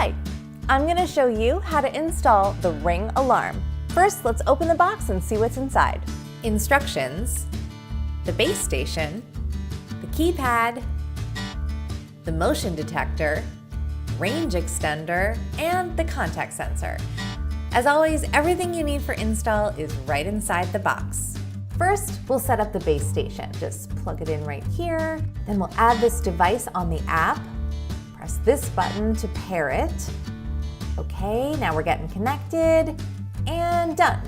Hi, I'm going to show you how to install the Ring alarm. First, let's open the box and see what's inside. Instructions, the base station, the keypad, the motion detector, range extender, and the contact sensor. As always, everything you need for install is right inside the box. First, we'll set up the base station. Just plug it in right here. Then we'll add this device on the app. Press this button to pair it. Okay, now we're getting connected, and done.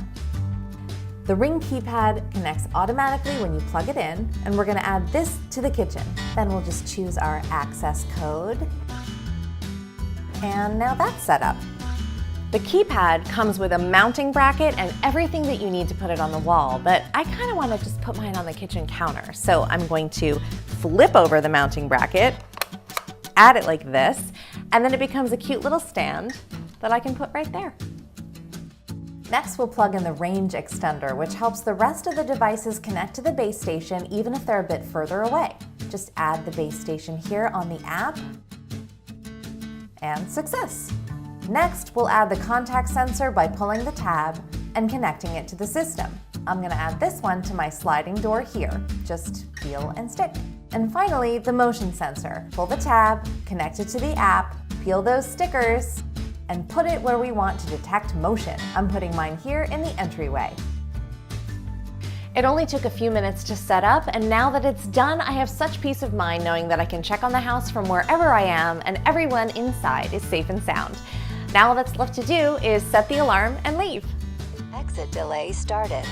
The Ring keypad connects automatically when you plug it in, and we're gonna add this to the kitchen. Then we'll just choose our access code. And now that's set up. The keypad comes with a mounting bracket and everything that you need to put it on the wall, but I kind of want to just put mine on the kitchen counter. So I'm going to flip over the mounting bracket, add it like this, and then it becomes a cute little stand that I can put right there. Next, we'll plug in the range extender, which helps the rest of the devices connect to the base station even if they're a bit further away. Just add the base station here on the app, and success! Next, we'll add the contact sensor by pulling the tab and connecting it to the system. I'm gonna add this one to my sliding door here. Just peel and stick. And finally, the motion sensor. Pull the tab, connect it to the app, peel those stickers, and put it where we want to detect motion. I'm putting mine here in the entryway. It only took a few minutes to set up, and now that it's done, I have such peace of mind knowing that I can check on the house from wherever I am and everyone inside is safe and sound. Now all that's left to do is set the alarm and leave. Exit delay started.